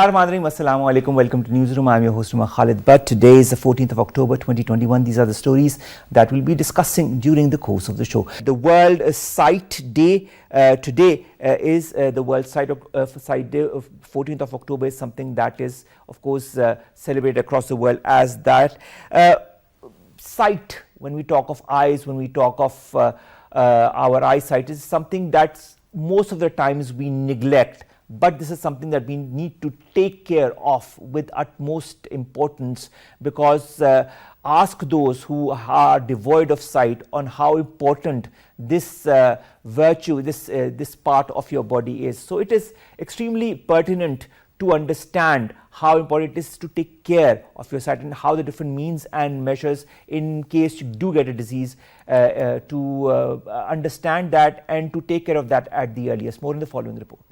Bismillah ar-Rahman ar-Rahim. Assalamu alaikum. Welcome to Newsroom. I'm your host Umar Khalid. But today is the 14th of October 2021. These are the stories that we'll be discussing during the course of the show. The World Sight Day today is the World Sight Day of 14th of October is something that is of course celebrated across the world as that. Sight, when we talk of eyes, when we talk of our eyesight, is something that most of the times we neglect. But this is something that we need to take care of with utmost importance, because ask those who are devoid of sight on how important this virtue, this part of your body is. So it is extremely pertinent to understand how important it is to take care of your sight and how the different means and measures in case you do get a disease to understand that and to take care of that at the earliest. More in the following report.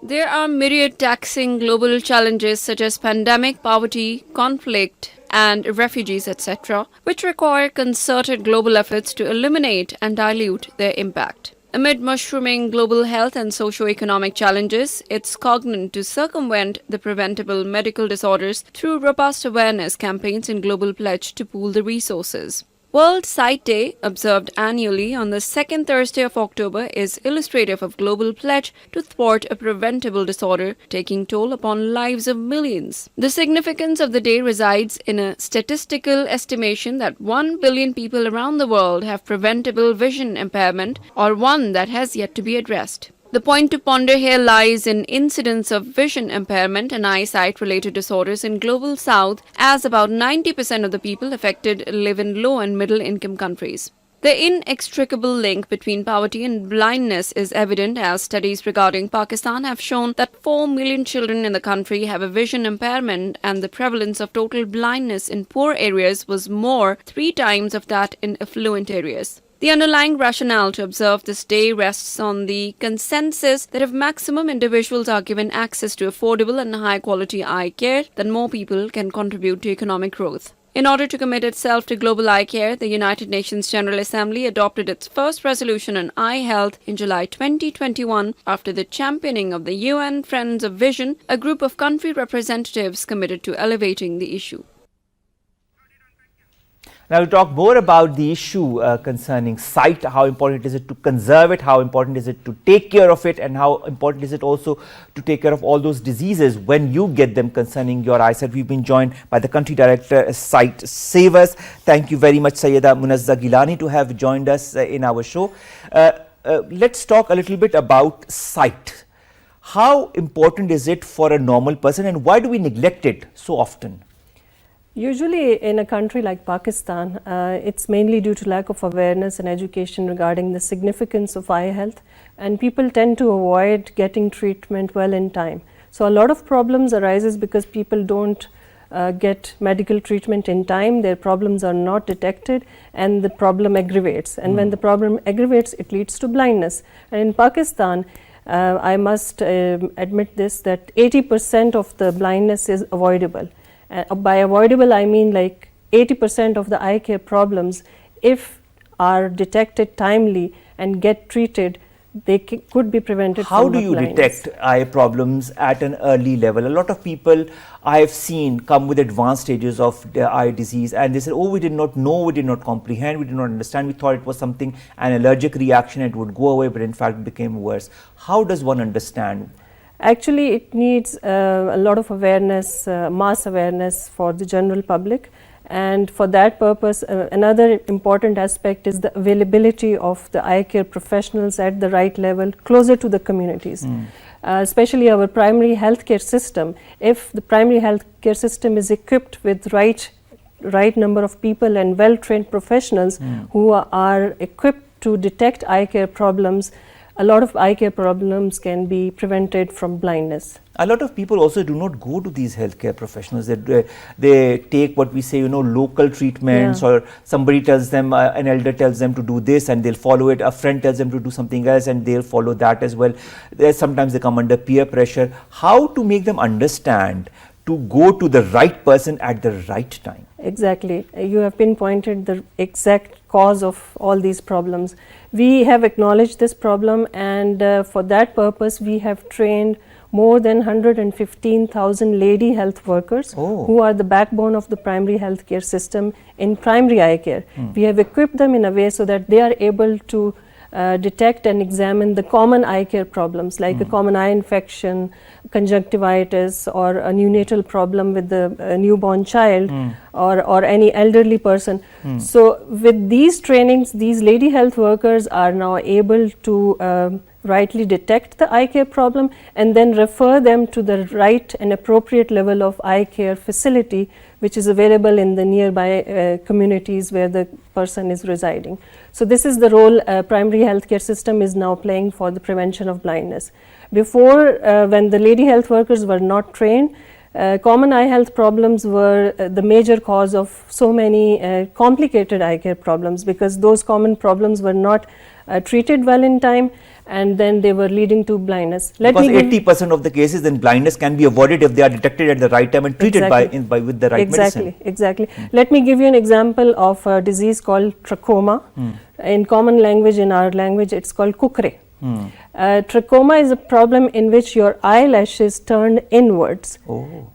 There are myriad taxing global challenges such as pandemic, poverty, conflict, and refugees, etc., which require concerted global efforts to eliminate and dilute their impact. Amid mushrooming global health and socio-economic challenges, it's cognate to circumvent the preventable medical disorders through robust awareness campaigns and global pledge to pool the resources. World Sight Day, observed annually on the second Thursday of October, is illustrative of global pledge to thwart a preventable disorder taking toll upon lives of millions. The significance of the day resides in a statistical estimation that 1 billion people around the world have preventable vision impairment, or one that has yet to be addressed. The point to ponder here lies in incidence of vision impairment and eyesight-related disorders in Global South, as about 90% of the people affected live in low- and middle-income countries. The inextricable link between poverty and blindness is evident, as studies regarding Pakistan have shown that 4 million children in the country have a vision impairment, and the prevalence of total blindness in poor areas was more 3 times of that in affluent areas. The underlying rationale to observe this day rests on the consensus that if maximum individuals are given access to affordable and high-quality eye care, then more people can contribute to economic growth. In order to commit itself to global eye care, the United Nations General Assembly adopted its first resolution on eye health in July 2021 after the championing of the UN Friends of Vision, a group of country representatives committed to elevating the issue. Now we'll talk more about the issue concerning sight, how important is it to conserve it, how important is it to take care of it, and how important is it also to take care of all those diseases when you get them concerning your eyesight. We've been joined by the country director, Sight Savers. Thank you very much, Sayyida Munazza Gilani, to have joined us in our show. Let's talk a little bit about sight. How important is it for a normal person, and why do we neglect it so often? Usually in a country like Pakistan, it's mainly due to lack of awareness and education regarding the significance of eye health, and people tend to avoid getting treatment well in time. So a lot of problems arises because people don't get medical treatment in time, their problems are not detected, and the problem aggravates. And when the problem aggravates, it leads to blindness. And in Pakistan, I must admit this, that 80% of the blindness is avoidable. By avoidable, I mean like 80% of the eye care problems, if are detected timely and get treated, they could be prevented from blindness. How do you detect eye problems at an early level? A lot of people I have seen come with advanced stages of the eye disease, and they said, oh, we did not know, we did not comprehend, we did not understand, we thought it was something, an allergic reaction, it would go away, but in fact it became worse. How does one understand? Actually, it needs a lot of awareness, mass awareness for the general public, and for that purpose, another important aspect is the availability of the eye care professionals at the right level, closer to the communities. Especially our primary healthcare system. If the primary healthcare system is equipped with right number of people and well-trained professionals who are equipped to detect eye care problems, a lot of eye care problems can be prevented from blindness. A lot of people also do not go to these healthcare professionals. They take what we say, local treatments, or somebody tells them, an elder tells them to do this and they'll follow it. A friend tells them to do something else and they'll follow that as well. Sometimes they come under peer pressure. How to make them understand to go to the right person at the right time? Exactly. You have pinpointed the exact cause of all these problems. We have acknowledged this problem, and for that purpose we have trained more than 115,000 lady health workers who are the backbone of the primary health care system in primary eye care. We have equipped them in a way so that they are able to detect and examine the common eye care problems like a common eye infection, conjunctivitis, or a neonatal problem with the newborn child, or any elderly person. So with these trainings, these lady health workers are now able to rightly detect the eye care problem and then refer them to the right and appropriate level of eye care facility which is available in the nearby communities where the person is residing. So this is the role primary healthcare system is now playing for the prevention of blindness. Before, when the lady health workers were not trained, common eye health problems were the major cause of so many complicated eye care problems, because those common problems were not treated well in time, and then they were leading to blindness. Because 80% of the cases then blindness can be avoided if they are detected at the right time and treated with the right medicine. Exactly. Let me give you an example of a disease called trachoma. In common language, in our language, it's called kukre. Trachoma is a problem in which your eyelashes turn inwards,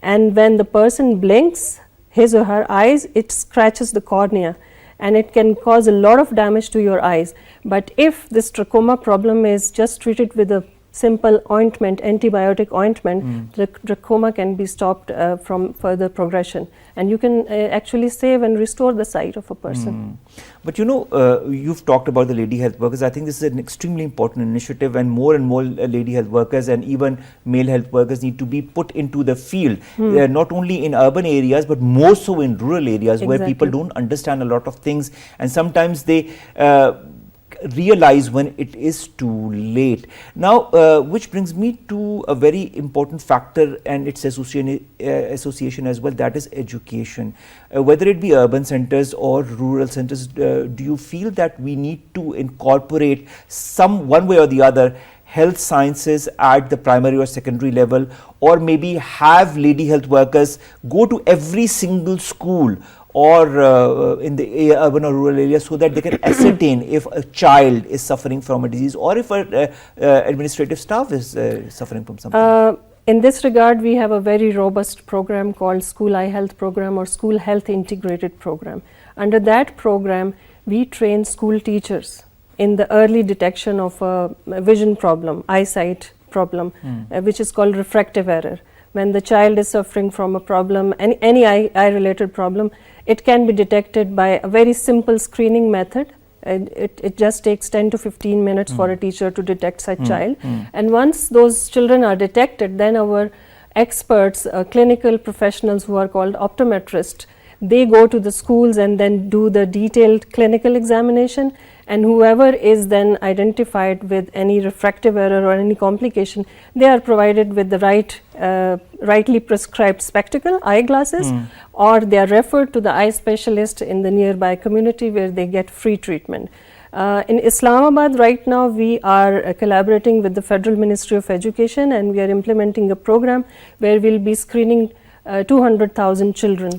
and when the person blinks his or her eyes, it scratches the cornea, and it can cause a lot of damage to your eyes. But if this trachoma problem is just treated with a simple ointment, antibiotic ointment, the trachoma can be stopped from further progression, and you can actually save and restore the sight of a person. But you know, you've talked about the lady health workers. I think this is an extremely important initiative, and more lady health workers and even male health workers need to be put into the field, not only in urban areas but more so in rural areas where people don't understand a lot of things, and sometimes they realize when it is too late. Now, which brings me to a very important factor and its association as well, that is education. Whether it be urban centers or rural centers, do you feel that we need to incorporate one way or the other health sciences at the primary or secondary level, or maybe have lady health workers go to every single school or in the urban or rural area, so that they can ascertain if a child is suffering from a disease or if administrative staff is suffering from something? In this regard, we have a very robust program called School Eye Health Program or School Health Integrated Program. Under that program, we train school teachers in the early detection of a vision problem, eyesight problem, which is called refractive error. When the child is suffering from a problem, any eye-related problem, it can be detected by a very simple screening method. It just takes 10 to 15 minutes for a teacher to detect such child. And once those children are detected, then our experts, clinical professionals who are called optometrists, they go to the schools and then do the detailed clinical examination, and whoever is then identified with any refractive error or any complication, they are provided with the rightly prescribed spectacle, eyeglasses, or they are referred to the eye specialist in the nearby community where they get free treatment. In Islamabad right now, we are collaborating with the Federal Ministry of Education, and we are implementing a program where we will be screening 200,000 children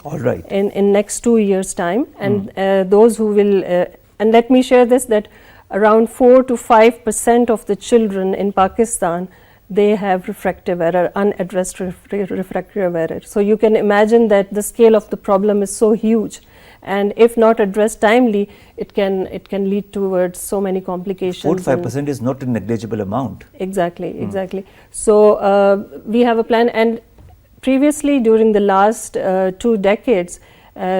in next 2 years' time, and those who will and let me share this, that around 4 to 5% of the children in Pakistan, they have refractive error, unaddressed refractive error. So you can imagine that the scale of the problem is so huge, and if not addressed timely, it can lead towards so many complications. 4 to 5% is not a negligible amount. Exactly. So we have a plan, and previously during the last 2 decades,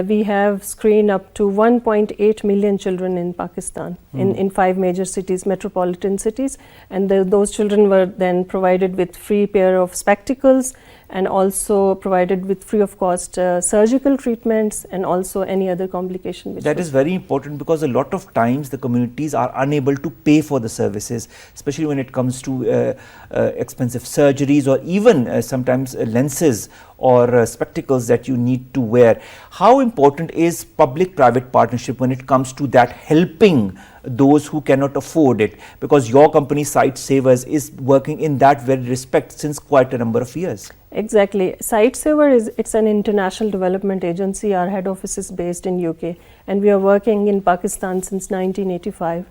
we have screened up to 1.8 million children in Pakistan in 5 major cities, metropolitan cities, and those children were then provided with free pair of spectacles, and also provided with free of cost surgical treatments, and also any other complication. That is very important, because a lot of times the communities are unable to pay for the services, especially when it comes to expensive surgeries, or even sometimes lenses or spectacles that you need to wear. How important is public-private partnership when it comes to that, helping those who cannot afford it? Because your company, Sight Savers, is working in that very respect since quite a number of years. Exactly. Sightsaver it's an international development agency. Our head office is based in UK, and we are working in Pakistan since 1985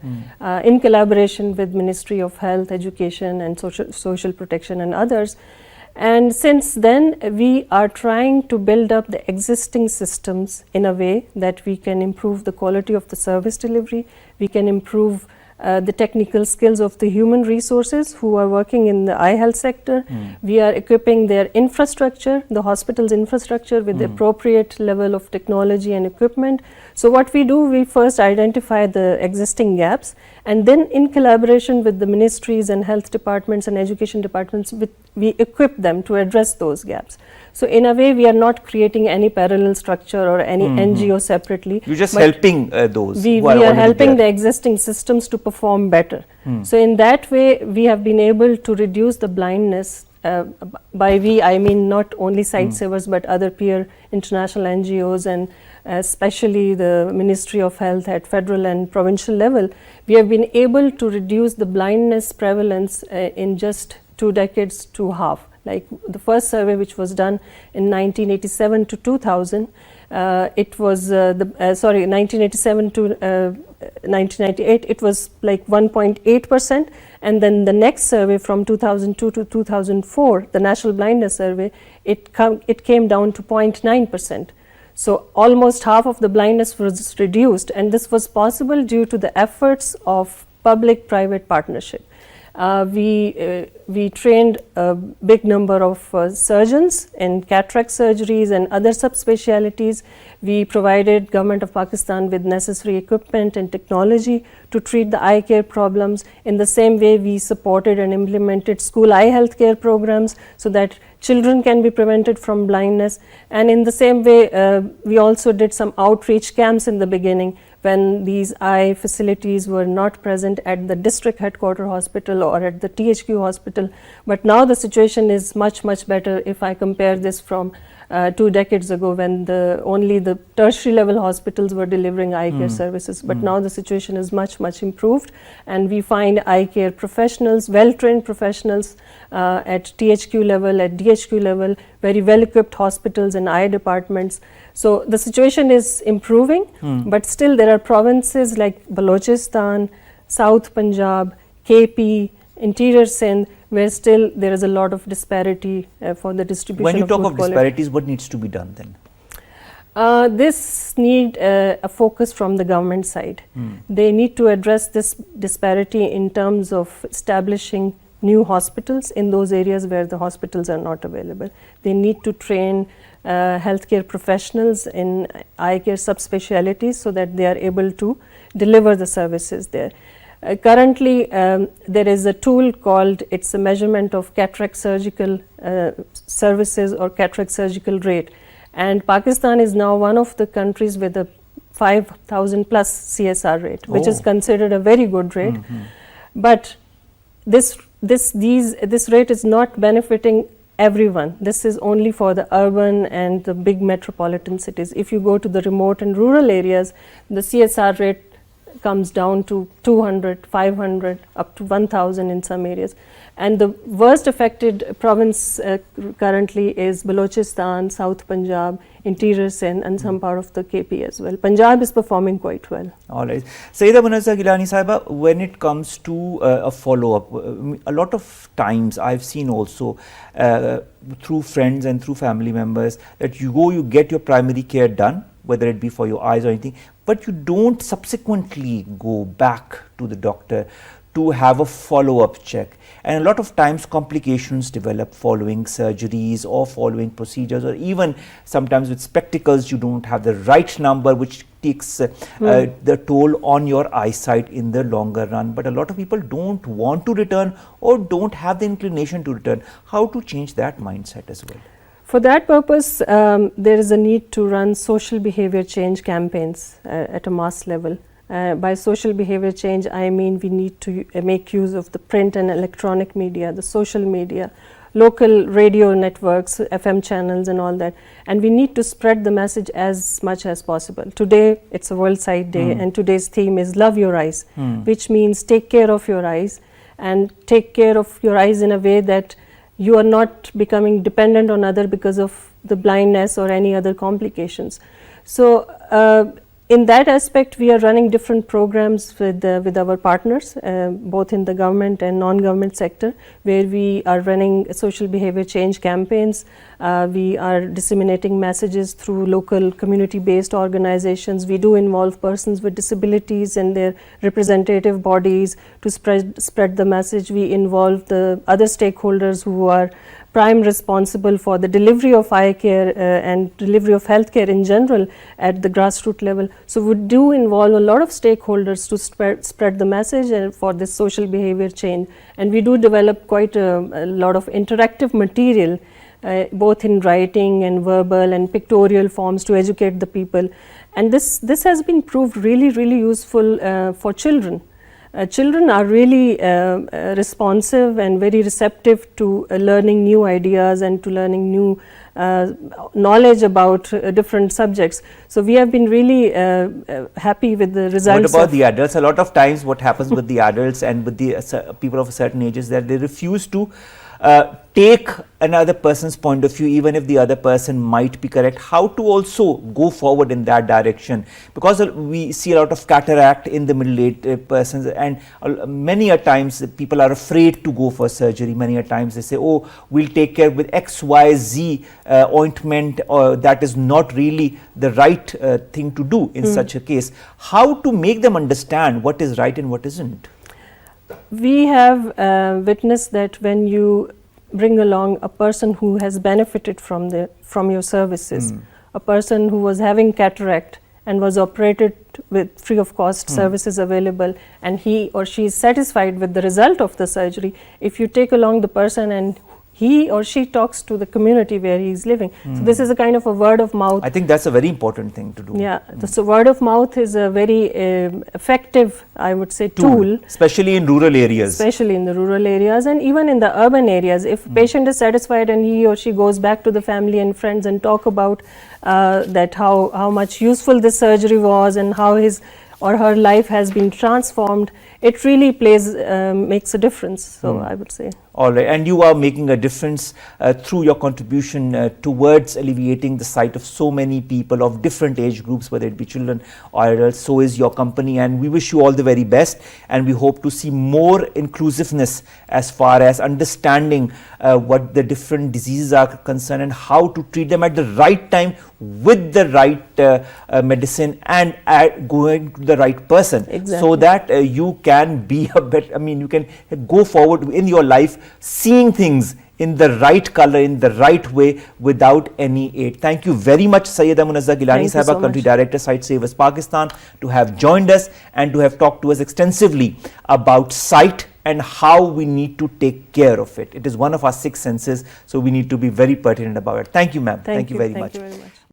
in collaboration with Ministry of Health, Education and Social Protection and others. And since then, we are trying to build up the existing systems in a way that we can improve the quality of the service delivery, we can improve the technical skills of the human resources who are working in the eye health sector. We are equipping their infrastructure, the hospital's infrastructure, with the appropriate level of technology and equipment. So what we do, we first identify the existing gaps, and then in collaboration with the ministries and health departments and education departments, we equip them to address those gaps. So in a way, we are not creating any parallel structure or any NGO separately. You're just helping those. We are helping the existing systems to perform better. So in that way, we have been able to reduce the blindness. By we, I mean not only Sightsavers, but other peer international NGOs, and especially the Ministry of Health at federal and provincial level. We have been able to reduce the blindness prevalence in just 2 decades to half. Like the first survey, which was done in 1987 to 2000, it was 1987 to 1998, it was like 1.8%, and then the next survey from 2002 to 2004, the National Blindness Survey, it came down to 0.9%. So almost half of the blindness was reduced, and this was possible due to the efforts of public-private partnership. We trained a big number of surgeons in cataract surgeries and other subspecialties. We provided Government of Pakistan with necessary equipment and technology to treat the eye care problems. In the same way, we supported and implemented school eye health care programs so that children can be prevented from blindness. And in the same way, we also did some outreach camps in the beginning when these eye facilities were not present at the district headquarter hospital or at the THQ hospital. But now the situation is much, much better if I compare this from 2 decades ago, when only the tertiary level hospitals were delivering eye care services. But now the situation is much, much improved, and we find eye care professionals, well-trained professionals at THQ level, at DHQ level, very well-equipped hospitals and eye departments. So the situation is improving, but still there are provinces like Balochistan, South Punjab, KP, Interior Sindh, where still there is a lot of disparity for the distribution. When you of talk good of quality. disparities, what needs to be done then? This need a focus from the government side. They need to address this disparity in terms of establishing new hospitals in those areas where the hospitals are not available. They need to train healthcare professionals in eye care subspecialties so that they are able to deliver the services there. Currently, there is a tool called, it's a measurement of cataract surgical services or cataract surgical rate. And Pakistan is now one of the countries with a 5,000 plus CSR rate, which is considered a very good rate. But this rate is not benefiting everyone. This is only for the urban and the big metropolitan cities. If you go to the remote and rural areas, the CSR rate comes down to 200, 500, up to 1,000 in some areas. And the worst affected province currently is Balochistan, South Punjab, Interior Sindh, and some part of the KP as well. Punjab is performing quite well. All right. Sayyida Munazza Gilani Sahiba, when it comes to a follow-up, a lot of times I've seen also through friends and through family members that you get your primary care done, whether it be for your eyes or anything, but you don't subsequently go back to the doctor to have a follow-up check. And a lot of times complications develop following surgeries or following procedures, or even sometimes with spectacles you don't have the right number, which takes the toll on your eyesight in the longer run. But a lot of people don't want to return or don't have the inclination to return. How to change that mindset as well? For that purpose, there is a need to run social behavior change campaigns at a mass level. By social behavior change, I mean we need to make use of the print and electronic media, the social media, local radio networks, FM channels and all that. And we need to spread the message as much as possible. Today, it's a World Sight Day, and today's theme is Love Your Eyes, which means take care of your eyes, and take care of your eyes in a way that you are not becoming dependent on other because of the blindness or any other complications. So in that aspect, we are running different programs with our partners, both in the government and non-government sector, where we are running social behavior change campaigns. We are disseminating messages through local community-based organizations. We do involve persons with disabilities and their representative bodies to spread the message. We involve the other stakeholders who are prime responsible for the delivery of eye care and delivery of healthcare in general at the grassroots level. So we do involve a lot of stakeholders to spread the message for this social behavior change. And we do develop quite a lot of interactive material, both in writing and verbal and pictorial forms to educate the people. And this has been proved really, really useful for children. Children are really responsive and very receptive to learning new ideas and to learning new knowledge about different subjects. So we have been really happy with the results. What about the adults? A lot of times what happens with the adults and with the people of a certain age is that they refuse to take another person's point of view, even if the other person might be correct. How to also go forward in that direction? Because we see a lot of cataract in the middle-aged persons, and many a times people are afraid to go for surgery. Many a times they say, oh, we'll take care with XYZ ointment, or that is not really the right thing to do in such a case. How to make them understand what is right and what isn't? We have witnessed that when you bring along a person who has benefited from your services, a person who was having cataract and was operated with free of cost services available, and he or she is satisfied with the result of the surgery, if you take along the person and he or she talks to the community where he is living. So this is a kind of a word of mouth. I think that's a very important thing to do. Yeah, so word of mouth is a very effective, I would say, tool. Especially in rural areas. Especially in the rural areas and even in the urban areas. If patient is satisfied and he or she goes back to the family and friends and talk about that how much useful this surgery was and how his or her life has been transformed, it really makes a difference. So I would say. All right, and you are making a difference through your contribution towards alleviating the sight of so many people of different age groups, whether it be children or adults. So is your company, and we wish you all the very best, and we hope to see more inclusiveness as far as understanding what the different diseases are concerned and how to treat them at the right time with the right medicine and going to the right person. Exactly. So that you can be a better, you can go forward in your life seeing things in the right color, in the right way, without any aid. Thank you very much, Sayyida Munazzah Gilani Sahaba, Country Director, Sight Savers Pakistan, to have joined us and to have talked to us extensively about sight and how we need to take care of it. It is one of our 6 senses, so we need to be very pertinent about it. Thank you, ma'am. Thank you very much. Thank you very much.